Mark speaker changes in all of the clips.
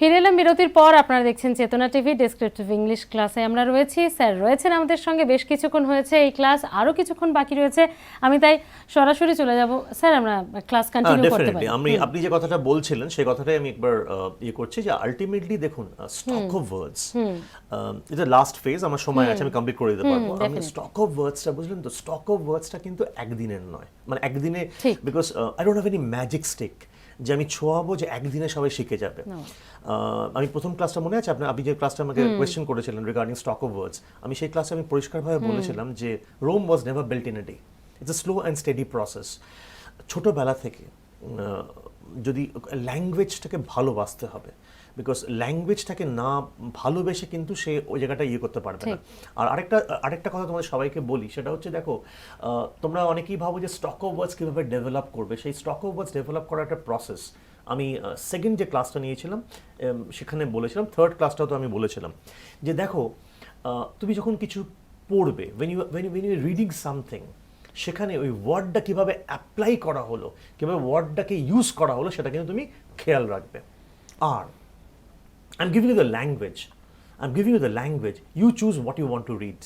Speaker 1: ফিরে এলাম বিরতির পর। আপনারা দেখছেন চেতনা টিভি ডেসক্রিপটিভ ইংলিশ ক্লাসে আমরা রয়েছি। স্যার রয়েছেন আমাদের সঙ্গে, বেশ কিছুক্ষণ হয়েছে এই ক্লাস, আরও কিছুক্ষণ বাকি রয়েছে। আমি তাই সরাসরি চলে যাব। স্যার আমরা ক্লাস কন্টিনিউ করতে পারি?
Speaker 2: আপনি যে কথাটা বলছিলেন সেই কথাটাই আমি একবার করছি যে আলটিমেটলি দেখুন স্টক অফ ওয়ার্ডস, এটা লাস্ট ফেজ, আমার সময় আছে, আমি কমপ্লিট করে দিতে পারবো। আমি স্টক অফ ওয়ার্ডসটা বুঝলেন তো, স্টক অফ ওয়ার্ডসটা কিন্তু একদিনের নয়, মানে একদিনে, because I don't have any magic stick যে আমি ছোঁয়াবো যে একদিনে সবাই শিখে যাবে। আমি প্রথম ক্লাসটা মনে আছে আপনি যে ক্লাসটা আমাকে কোয়েশ্চেন করেছিলেন রিগার্ডিং স্টক অফ ওয়ার্ডস, আমি সেই ক্লাসে আমি পরিষ্কারভাবে বলেছিলাম যে Rome was never built in a day, it's a slow and steady process. ছোটোবেলা থেকে যদি ল্যাঙ্গুয়েজটাকে ভালোবাসতে হবে, বিকজ ল্যাঙ্গুয়েজটাকে না ভালোবেসে কিন্তু সে ওই জায়গাটা করতে পারবে না। আর আরেকটা কথা তোমাদের সবাইকে বলি, সেটা হচ্ছে দেখো, তোমরা অনেকেই ভাবো যে স্টক অফ ওয়ার্ডস কীভাবে ডেভেলপ করবে। সেই স্টক অফ ওয়ার্ডস ডেভেলপ করার একটা প্রসেস আমি সেকেন্ড যে ক্লাসটা নিয়েছিলাম সেখানে বলেছিলাম, থার্ড ক্লাসটাও তো আমি বলেছিলাম যে দেখো, তুমি যখন কিছু পড়বে, when you রিডিং সামথিং, সেখানে ওই ওয়ার্ডটা কীভাবে অ্যাপ্লাই করা হলো, কীভাবে ওয়ার্ডটাকে ইউজ করা হলো, সেটা কিন্তু তুমি খেয়াল রাখবে। আর I'm giving you the language, you choose what you want to read.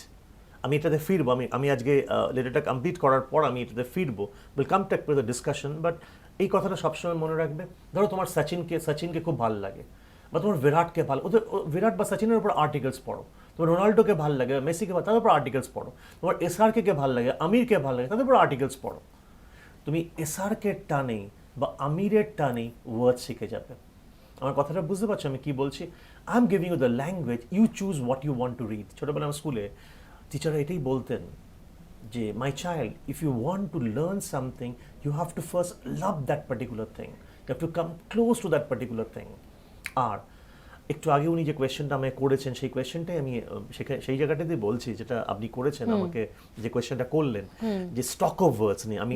Speaker 2: আমি এটাতে ফিরবো, আমি আজকে লেটারটা কমপ্লিট করার পর আমি এটাতে ফিরবো, will come back with the discussion. But এই কথাটা সবসময় মনে রাখবে, ধরো তোমার সচিনকে খুব ভালো লাগে, বা তোমার বিরাটকে ভালো, বিরাট বা সচিনের উপর আর্টিকেলস পড়ো। তোমার রোনাল্ডোকে ভালো লাগে, মেসিকে ভালো, তাদের উপর আর্টিকেলস পড়ো। তোমার এসআরকে ভালো লাগে, আমিরকে ভালো লাগে, তাদের উপর আর্টিকেলস পড়ো। তুমি এসআরকে টানেই বা আমিরের টানেই ওয়ার্ড শিখে যাবে। আমার কথাটা বুঝতে পারছো আমি কি বলছি? I am giving you the language, you choose what you want to read. ছোটোবেলা আমার স্কুলে টিচাররা এটাই বলতেন যে my child, if you want to learn something, you have to first love that particular thing, you have to come close to that particular thing. আর একটু আগে উনি যে কোয়েশ্চেনটা আমাকে করেছেন, সেই কোয়েশ্চেনটাই আমি সেই জায়গাটাতেই বলছি যেটা আপনি করেছেন আমাকে, যে কোয়েশ্চেনটা করলেন যে স্টক অফ ওয়ার্ডস নিয়ে, আমি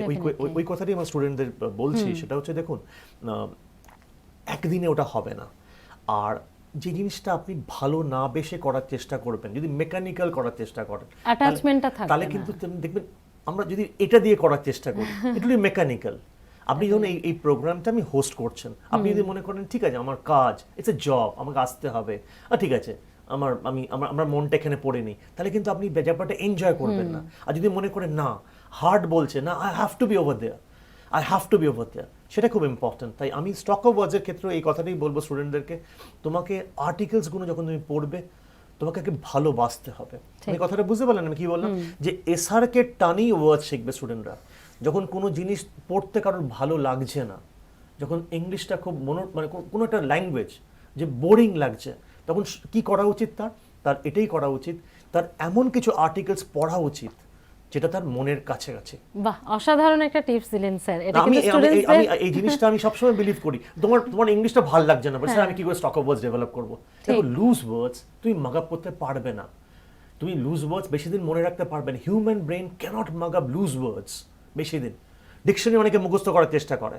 Speaker 2: ওই কথাটাই আমার স্টুডেন্টদের বলছি। সেটা হচ্ছে দেখুন, একদিনে ওটা হবে না। আর যে জিনিসটা আপনি ভালো না বেশে করার চেষ্টা করবেন, যদি মেকানিক্যাল করার চেষ্টা করেন, তাহলে কিন্তু দেখবেন, আমরা যদি এটা দিয়ে করার চেষ্টা করি, এটা মেকানিক্যাল। আপনি যখন এই প্রোগ্রামটা আমি হোস্ট করছেন, আপনি যদি মনে করেন ঠিক আছে আমার কাজ, ইটস এ জব, আমাকে আসতে হবে, ঠিক আছে আমার মনটা এখানে পড়ে নেই, তাহলে কিন্তু আপনি ব্যাপারটা এনজয় করবেন না। আর যদি মনে করেন না, হার্ড বলছে না, I have to be over there, সেটা খুব ইম্পর্টেন্ট। তাই আমি স্টক অফ ওয়ার্ডসের ক্ষেত্রে এই কথাটাই বলবো স্টুডেন্টদেরকে, তোমাকে আর্টিকেলসগুলো যখন তুমি পড়বে, তোমাকে ভালোবাসতে হবে। আমি কথাটা বুঝতে পারলেন আমি কি বললাম? যে এসআরকে টানেই ওয়ার্ড শিখবে স্টুডেন্টরা। যখন কোনো জিনিস পড়তে কারোর ভালো লাগছে না, যখন ইংলিশটা খুব মানে কোনো একটা ল্যাঙ্গুয়েজ যে বোরিং লাগছে, তখন কি করা উচিত? তার এটাই করা উচিত, তার এমন কিছু আর্টিকেলস পড়া উচিত যেটা তার মনের কাছে কাছে।
Speaker 1: বাহ, অসাধারণ একটা টিপস দিলেন স্যার। এটা
Speaker 2: কিন্তু আমি এই জিনিসটা আমি সবসময় বিলিভ করি, তোমার ইংলিশটা ভালো লাগছে না, স্যার আমি কি করে স্টক অফ ওয়ার্ডস ডেভেলপ করবো? দেখো, লুজ ওয়ার্ডস তুমি মাগ আপ করতে পারবে না, তুমি লুজ ওয়ার্ডস বেশি দিন মনে রাখতে পারবে না। হিউম্যান ব্রেন ক্যানট মাগ আপ লুজ ওয়ার্ডস বেশি দিন। ডিকশনারি অনেকে মুখস্থ করার চেষ্টা করে,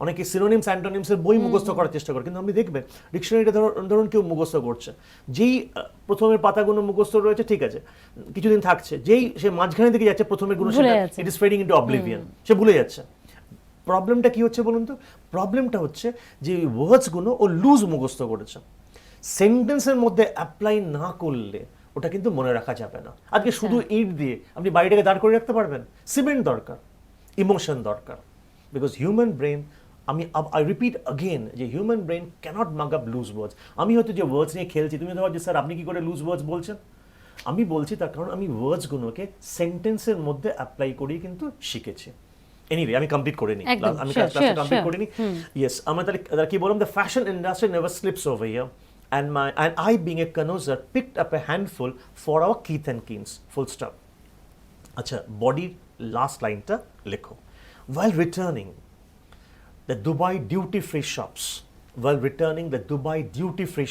Speaker 2: অনেকে সিনোনিমস অ্যান্টোনিমসের বই মুখস্থ করার চেষ্টা করে, কিন্তু আপনি দেখবেন ডিকশনারিটা ধরুন কেউ মুখস্থ করছে, যেই প্রথমের পাতাগুলো মুখস্থ রয়েছে ঠিক আছে, কিছুদিন থাকছে, যেই সে মাঝখানে দিকে যাচ্ছে প্রথমের গুলো, it is fading into oblivion, সে ভুলে যাচ্ছে। প্রবলেমটা কি হচ্ছে বলুন তো? প্রবলেমটা হচ্ছে যে ওয়ার্ডসগুলো ও লুজ মুখস্থ করেছে, সেন্টেন্সের মধ্যে অ্যাপ্লাই না করলে ওটা কিন্তু মনে রাখা যাবে না। আজকে শুধু ইট দিয়ে আপনি বাড়িটাকে দাঁড় করে রাখতে পারবেন? সিমেন্ট দরকার, ইমোশন দরকার, because human brain, I repeat again, যে হিউম্যান ব্রেন ক্যানট মাগ আপ লুজ ওয়ার্ডস। আমি হয়তো যে ওয়ার্ডস নিয়ে খেলছি, তুমি ভাবছো স্যার আপনি কি করে লুজ ওয়ার্ডস বলছেন? আমি বলছি তার কারণ আমি ওয়ার্ডসগুলোকে সেন্টেন্সের মধ্যে অ্যাপ্লাই করেই কিন্তু শিখেছি। এনিওয়ে, আমি কমপ্লিট করে নিই, আমি ক্লাসটা কমপ্লিট করে নিই। ইয়েস, আমরা তাহলে কি বললাম, the fashion industry never sleeps over here, and I being a connoisseur picked up a handful for our Keith and Keynes, full stop. আচ্ছা, বডির লাস্ট লাইনটা লেখো। While returning the Dubai duty-free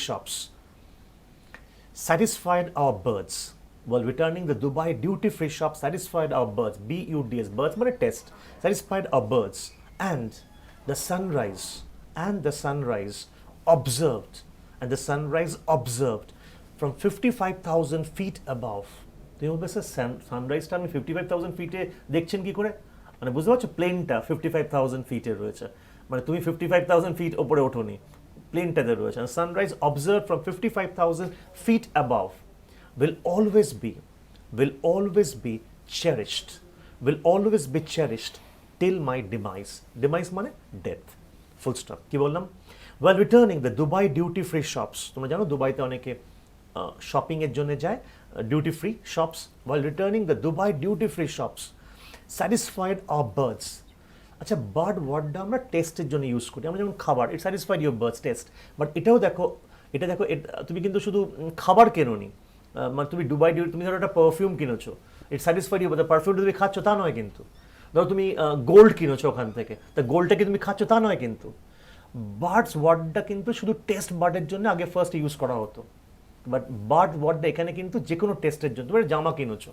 Speaker 2: shops, satisfied our birds. While returning the Dubai duty-free shops, satisfied our birds, B-U-D-S, birds মানে test, satisfied our birds, and the sunrise observed from 55,000 feet above. তুমি বলবে sir সানরাইজটা আমি 55,000 ফিটে দেখছেন কি করে? মানে বুঝতে পারছো, প্লেনটা 55,000 ফিটে রয়েছে, মানে তুমি 55,000 ফিট ওপরে ওঠোনি, প্লেনটাতে রয়েছে, sunrise observe from 55,000 feet above will always be cherished, will always be cherished till my demise মানে death, full stop. কি বললাম? While returning the Dubai duty free shops, তোমরা জানো দুবাইতে অনেকে শপিং এর জন্য যায়, duty free shops, while returning the Dubai duty free shops satisfied our birds. আচ্ছা, বার্ড ওয়ার্ডটা আমরা টেস্টের জন্য ইউজ করি, আমরা যেমন খাবার, eat satisfied your birds test, but এটাও দেখো, এটা দেখো, তুমি কিন্তু শুধু খাবার কেনোনি, মানে তুমি দুবাই ডিউটি, তুমি ধরো একটা পারফিউম কিনেছো, ইট স্যাটিসফাইড ইউ, পারফিউমটা তুমি খাচ্ছ তা নয় কিন্তু। ধরো তুমি গোল্ড কিনেছো ওখান থেকে, তা গোল্ডটাকে তুমি খাচ্ছ তা নয় কিন্তু। বার্ডস ওয়ার্ডটা কিন্তু শুধু টেস্ট বার্ডের জন্য আগে ফার্স্ট ইউজ করা হতো, বাট বার্ড ওয়ার্ডটা এখানে কিন্তু যে কোনো টেস্টের জন্য। তুমি জামা কিনেছো,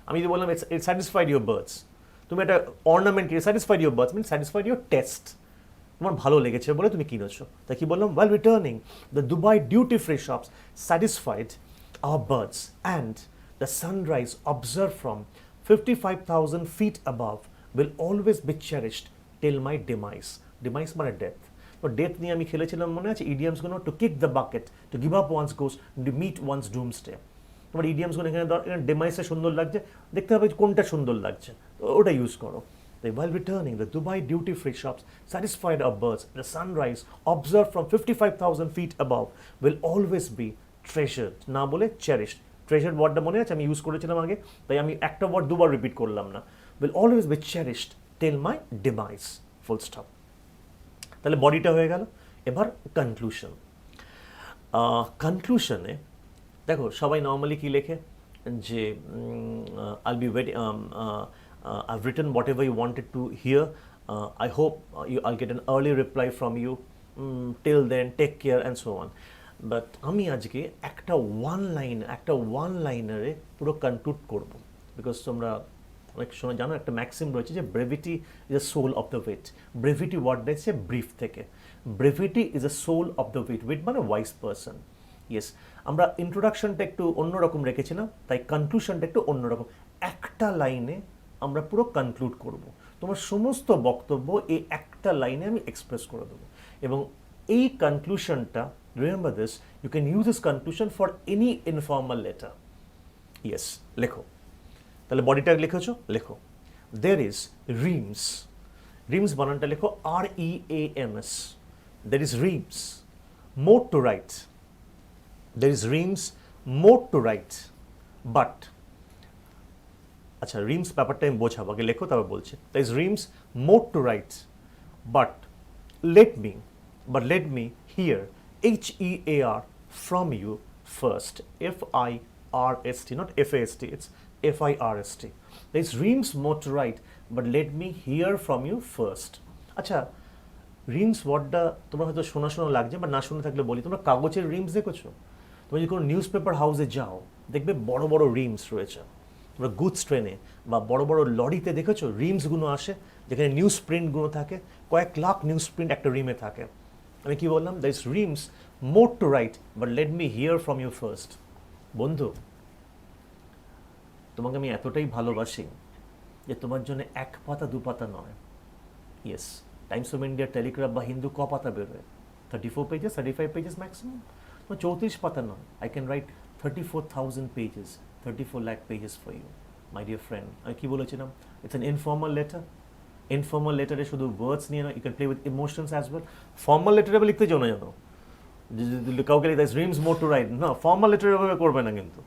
Speaker 2: আমি যদি বললাম ইট স্যাটিসফাইড ইউর বার্ডস, তুমি একটা অর্নামেন্ট কিনে, satisfied your birds mean satisfied your taste, তোমার ভালো লেগেছে বলে তুমি কিনেছো। তাই কি বললাম? while returning the Dubai duty free shops satisfied our birds and the sunrise observed from 55,000 feet above will always be cherished till my demise মানে death. তো ডেথ নিয়ে আমি খেলেছিলাম মনে আছে, ইডিয়ামসগুলো, to kick the bucket, to give up one's ghost, to meet one's doomsday. তোমার ইডিয়ামসগুলো এখানে ডেমাইসে সুন্দর লাগছে, দেখতে হবে কোনটা সুন্দর লাগছে, তো ওটা ইউজ করো। While returning the Dubai duty free shops satisfied our birds, the sunrise observed from 55,000 feet above will always be treasured, না বলে cherished. treasured ওয়ার্ডটা মনে আছে আমি ইউজ করেছিলাম আগে, তাই আমি একটা ওয়ার্ড দুবার রিপিট করলাম না। will always be cherished till my demise, full stop. তাহলে বডিটা হয়ে গেল, এবার কনক্লুশন। কনক্লুশনে দেখো সবাই নর্মালি কি লেখে যে I'll be waiting, I've written whatever you wanted to hear, I hope I'll get an early reply from you, till then take care and so on. But আমি আজকে একটা ওয়ান লাইনারে পুরো কনক্লুড করব, বিকজ তোমরা অনেক সময় জানো একটা ম্যাক্সিম রয়েছে যে brevity is a soul of the wit. Brevity ওয়ার্ডটা এসেছে ব্রিফ থেকে, brevity is a soul of the wit, wit মানে ওয়াইজ পারসন। ইয়েস, আমরা ইন্ট্রোডাকশনটা একটু অন্যরকম রেখেছিলাম, তাই কনক্লুশনটা একটু অন্যরকম, একটা লাইনে আমরা পুরো কনক্লুড করব। তোমার সমস্ত বক্তব্য এই একটা লাইনে আমি এক্সপ্রেস করে দেবো, এবং এই কনক্লুশনটা, remember this, you can use this conclusion for any informal letter. Yes, লেখো, তাহলে বডিটা লিখেছো, লেখো। There is reams বানানটা লেখো REAMS, there is reams more to write, there is reams more to write, but আচ্ছা রিমস ব্যাপারটা আমি বোঝাবো, আগে লেখো তারপর বলছি। there is reams more to write, but let me hear HEAR from you first, FIRST, not FAST, it's FIRST. There is reams more to write, but let me hear from you first. আচ্ছা, rims ওয়ার্ডটা তোমার হয়তো শোনা লাগছে, বা না শুনে থাকলে বলি, তোমরা কাগজের রিমস দেখেছো? তুমি যদি কোনো নিউজ পেপার হাউসে যাও, দেখবে বড় বড় রিমস রয়েছে। তোমরা গুডস ট্রেনে বা বড় বড় লরিতে দেখেছো রিমসগুলো আসে, যেখানে নিউজ প্রিন্টগুলো থাকে, কয়েক লাখ নিউজ প্রিন্ট একটা রিমে থাকে। আমি কি বললাম? there is reams more to write, but let me hear from you first. বন্ধু, তোমাকে আমি এতটাই ভালোবাসি যে তোমার জন্য এক পাতা দু পাতা নয়। Yes, Times of India, Telegraph বা হিন্দু ক পাতা বেরোয়? 34 পেজেস, 35 পেজেস ম্যাক্সিমাম, 34 পাতা নয়। I can write 34,000 pages, 34 lakh pages for you my dear friend. আমি কি বলেছিলাম? It's an informal letter. Informal লেটারে শুধু ওয়ার্ডস নিয়ে নয়, you can play with emotions as well. Formal লেটারে লিখতে যাও না জানো, কাউকে that's reams more to write, না, ফর্মাল লেটারে এভাবে করবে না কিন্তু।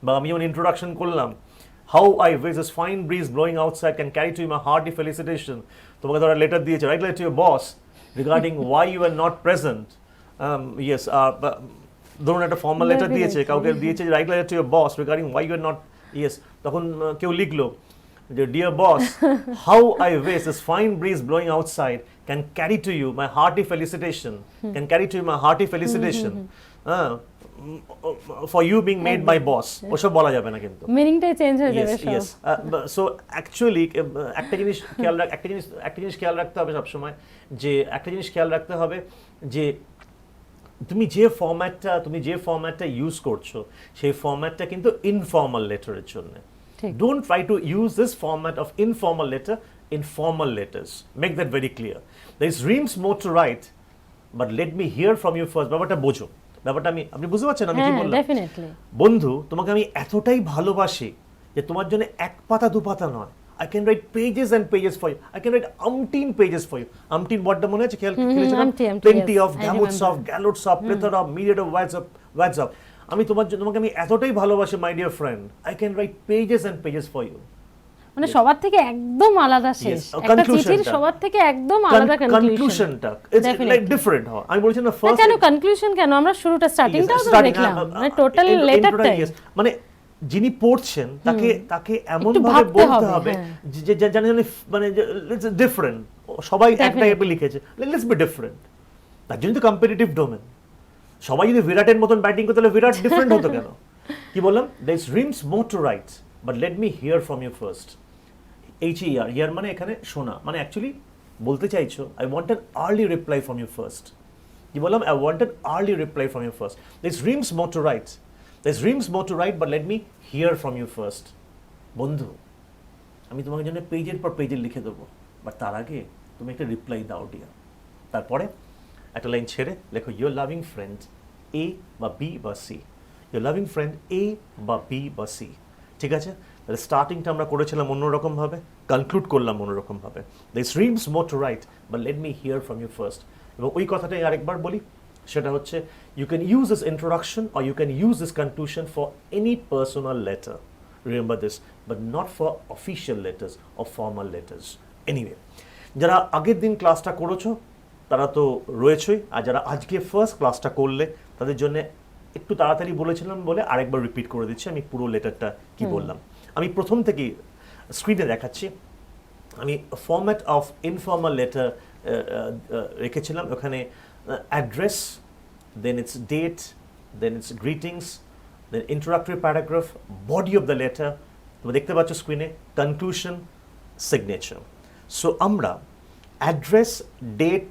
Speaker 2: বা আমি যেমন ইন্ট্রোডাকশন করলাম, how I wish this fine breeze blowing outside can carry to you my hearty felicitation. তোমাকে ধরো লেটার দিয়েছে, write letter to your boss regarding why you are not present. Yes, ধরুন একটা ফর্মাল লেটার দিয়েছে, কাউকে দিয়েছে write letter to your boss regarding why you are not, yes, তখন কেউ লিখলো যে dear boss, how I wish this fine breeze blowing outside can carry to you my hearty felicitation, can carry to you my hearty felicitation. For you being made my boss, ওসব বলা যাবে না কিন্তু,
Speaker 1: মিনিংটাই change হয়ে যাবে সব।
Speaker 2: Yes, so actually একটা জিনিস খেয়াল রাখতে হবে সবসময়, যে একটা জিনিস খেয়াল রাখতে হবে যে তুমি যে ফরম্যাটটা ইউজ করছো, সেই ফরম্যাটটা কিন্তু ইনফর্মাল লেটারের জন্য। Don't try to use this format of informal letter in formal letters. Make that very clear. There is reams more to write, but let me hear from you first. ব্যাপারটা বোঝো, ব্যাপারটা আপনি বুঝতে পারছেন আমি কি
Speaker 1: হ্যাঁ
Speaker 2: বললাম?
Speaker 1: ডেফিনেটলি।
Speaker 2: বন্ধু, তোমাকে আমি এতটাই ভালোবাসি যে তোমার জন্য এক পাতা দু পাতা নয়, I can write pages and pages for you. I can write umpteen pages for you. Umpteen wordটা মনে আছে? খেলেছিলাম? Plenty of, gamut of, gallons of, plethora of, myriad of, words of. আমি তোমাকে আমি এতটাই ভালোবাসি my dear friend. I can write pages and pages for you.
Speaker 1: মানে সবার থেকে একদম আলাদা শেষ,
Speaker 2: Yes,
Speaker 1: একটা
Speaker 2: conclusion
Speaker 1: চিঠির
Speaker 2: টা।
Speaker 1: সবার থেকে একদম আলাদা কনক্লুশন।
Speaker 2: Conclusionটা it's like different হয়। আমি বলছি না ফার্স্ট
Speaker 1: কেন কনক্লুশন কেন, আমরা শুরুটা স্টার্টিংটাও তো দেখলাম, মানে টোটাল লেটারটাই।
Speaker 2: মানে যিনি পড়ছেন তাকে এমন
Speaker 1: একটু
Speaker 2: ভাবে
Speaker 1: ভাবতে
Speaker 2: বলতে
Speaker 1: হবে,
Speaker 2: হবে
Speaker 1: হ্যাঁ।
Speaker 2: যে জানে মানে ডিফারেন্ট, সবাই এক টাইপের লিখেছে, লেটস বি ডিফারেন্ট। তার জন্য তো কম্পিটিটিভ ডোমেন। সবাই যদি বিরাটের মতন ব্যাটিং করতে তাহলে বিরাট ডিফারেন্ট হতো কেন? কি বললাম? There is dreams more to write, but let me hear from you first. HER, hear মানে এখানে শোনা, মানে অ্যাকচুয়ালি বলতে চাইছো I want an early reply from you first. কি বললাম? I want an early reply from you first. There is dreams more to write, there is dreams more to write, but let me hear from you first. বন্ধু, আমি তোমাকে জন্য পেজের পর পেজে লিখে দেবো, বাট তার আগে তুমি একটা রিপ্লাই দাও ডিয়ার। তারপরে একটা লাইন ছেড়ে লেখো ইউর লাভিং ফ্রেন্ড A বা B বা C। Your loving friend A বা B বা C। ঠিক আছে? তাহলে স্টার্টিংটা আমরা করেছিলাম অন্যরকমভাবে, কনক্লুড করলাম অন্যরকমভাবে। The dreams more to write, but let me hear from you first. এবং ওই কথাটাই আরেকবার বলি, সেটা হচ্ছে you can use this introduction or you can use this conclusion for any personal letter. Remember this, but not for official letters or formal letters. Anyway, যারা আগের দিন ক্লাসটা করেছো তারা তো রয়েছেই, আর যারা আজকে ফার্স্ট ক্লাসটা করলে তাদের জন্য একটু তাড়াতাড়ি বলেছিলাম বলে আরেকবার রিপিট করে দিচ্ছি আমি পুরো লেটারটা কি বললাম। আমি প্রথম থেকেই স্ক্রিনে দেখাচ্ছি। আমি ফরম্যাট অফ ইনফর্মাল লেটার রেখেছিলাম। ওখানে address, then it's date, then it's greetings, then introductory paragraph, body of the letter, তোমরা দেখতে পাচ্ছ স্ক্রিনে, কনক্লুশন, সিগনেচার। সো আমরা অ্যাড্রেস, ডেট,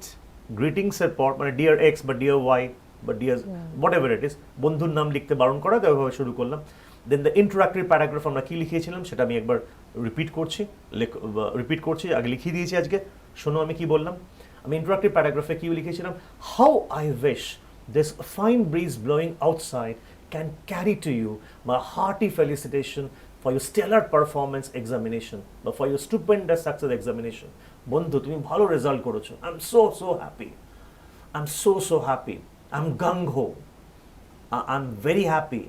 Speaker 2: গ্রিটিংস এর পর মানে ডিয়ার এক্স বা ডিয়ার ওয়াই বা dear whatever it is, বন্ধুর নাম লিখতে বারণ করা, ওইভাবে শুরু করলাম। দেন দ্য ইন্ট্রোডাক্টরি প্যারাগ্রাফ আমরা কি লিখিয়েছিলাম সেটা আমি একবার রিপিট করছি, আগে লিখিয়ে দিয়েছি আজকে। শোনো আমি কি বললাম। আমি ইন্ট্রোডাক্টরি প্যারাগ্রাফে কি লিখেছিলাম, how I wish this fine bridge blowing outside can carry to you my hearty felicitation for your stellar performance examination, but for your stupendous success examination. বন্ধু, তুমি ভালো রেজাল্ট করেছো। I'm so happy. I'm so happy. I'm gung ho. I'm very happy.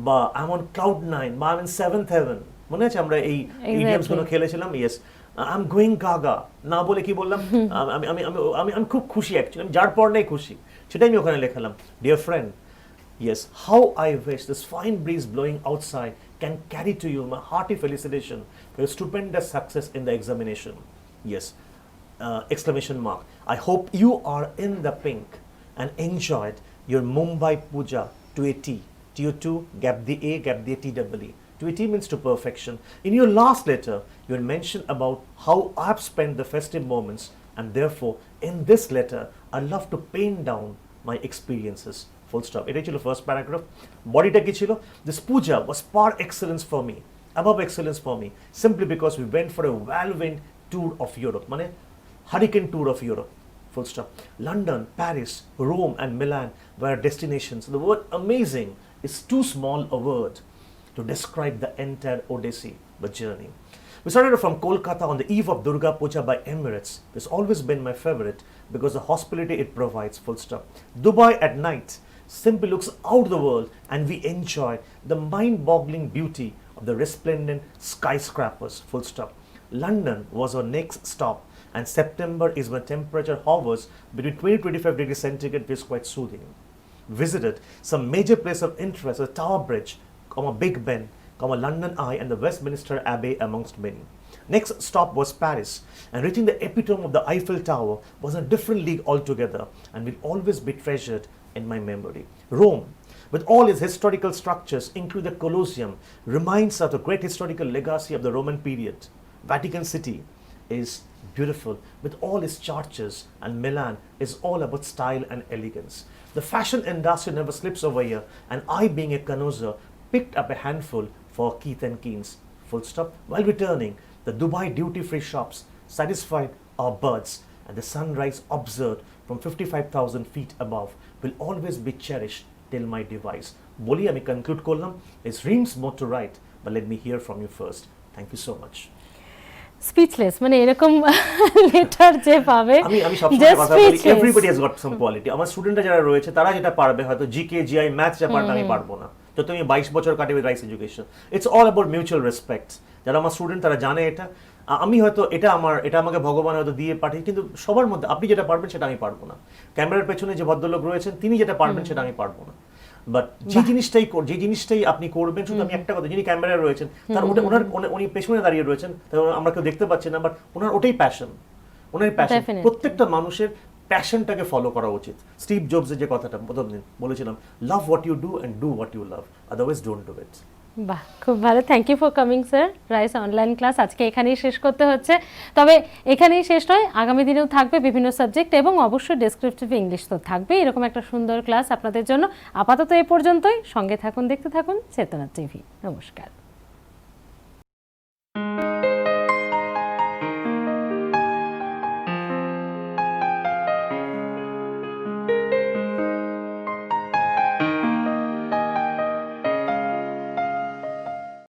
Speaker 2: বা I'm on cloud 9, বা I'm in 7th heaven. মনে আছে আমরা এই ইডিয়মস গুলো খেলেছিলাম? Yes. I'm going gaga. না বলে কি বললাম? আমি খুব খুশি অ্যাকচুয়ালি, আমি যার পর নাই খুশি, সেটাই আমি ওখানে লেখালাম। Dear friend, yes, how I wish this fine breeze blowing outside can carry to you my hearty felicitation for your stupendous success in the examination. Yes, exclamation mark. I hope you are in the pink and enjoyed your Mumbai Puja to a T. To your two, gap the A, gap the TWE. To a T means to perfection. In your last letter, you had mentioned about how I've spent the festive moments, and therefore, in this letter, I love to paint down my experiences. Full stop. এটাই ছিল first paragraph. বডিটা কি ছিল? This puja was par excellence for me, above excellence for me, simply because we went for a whirlwind tour of Europe, মানে hurricane tour of Europe. Full stop. London, Paris, Rome and Milan were our destinations. The word amazing is too small a word to describe the entire Odyssey, the journey. We started from Kolkata on the eve of Durga Puja by Emirates. It's always been my favorite because the hospitality it provides. Full stop. Dubai at night simply looks out of the world, and we enjoy the mind-boggling beauty of the resplendent skyscrapers. Full stop. London was our next stop, and September is when temperature hovers between 20-25 degrees centigrade, which is quite soothing. Visited some major place of interest, the Tower Bridge, Big Ben, London Eye and the Westminster Abbey amongst many. Next stop was Paris, and reaching the epitome of the Eiffel Tower was a different league altogether and will always be treasured in my memory. Rome, with all its historical structures, including the Colosseum, reminds of the great historical legacy of the Roman period. Vatican City is beautiful with all its churches, and Milan is all about style and elegance. The fashion industry never slips over here, and I, being a connoisseur, picked up a handful for Keith and Keynes. Full stop. While returning, the Dubai duty-free shops satisfied our birds and the sunrise observed from 55,000 feet above will always be cherished till my device. বলি আমি conclude করলাম, it's dreams more to write, but let me hear from you first. Thank you so much.
Speaker 1: Speechless, মানে এরকম letter যে পাবে
Speaker 2: আমি সবসময় কথা বলি, everybody has got some quality. আমার স্টুডেন্টরা যারা রয়েছে তারা যেটা পারবে, হয়তো জিকে জিআই ম্যাথস যা পারবে আমি পারবো না। তো তুমি 22 বছর কাটে with rice education, it's all about mutual respect. যারা আমার স্টুডেন্ট তারা জানে এটা, আমি হয়তো এটা আমাকে ভগবান হয়তো দিয়ে পাঠিয়ে, কিন্তু সবার মধ্যে আপনি যেটা পারবেন সেটা আমি পারবো না। ক্যামেরার পেছনে যে ভদ্রলোক রয়েছেন তিনি যেটা পারবেন সেটা আমি পারবো না। বাট যে জিনিসটাই আপনি করবেন, শুধু আমি একটা কথা, যিনি ক্যামেরায় রয়েছেন তার উনি পেছনে দাঁড়িয়ে রয়েছেন, আমরা কেউ দেখতে পাচ্ছি না, বাট ওনার ওটাই প্যাশন, ওনার প্যাশন। প্রত্যেকটা মানুষের প্যাশনটাকে ফলো করা উচিত। স্টিভ জবসের যে কথাটা প্রথম দিন বলেছিলাম, love what you do and do what you love, otherwise don't do it.
Speaker 1: বাহ, খুব ভালো, thank you for coming sir. Rise online class আজকে এখানেই শেষ করতে হচ্ছে, তবে এখানেই শেষ নয়, আগামী দিনেও থাকবে বিভিন্ন সাবজেক্ট এবং অবশ্যই ডেসক্রিপটিভ ইংলিশ তো থাকবে। এরকম একটা সুন্দর ক্লাস আপনাদের জন্য। আপাতত এ পর্যন্তই, সঙ্গে থাকুন, দেখতে থাকুন চেতনা টিভি। নমস্কার।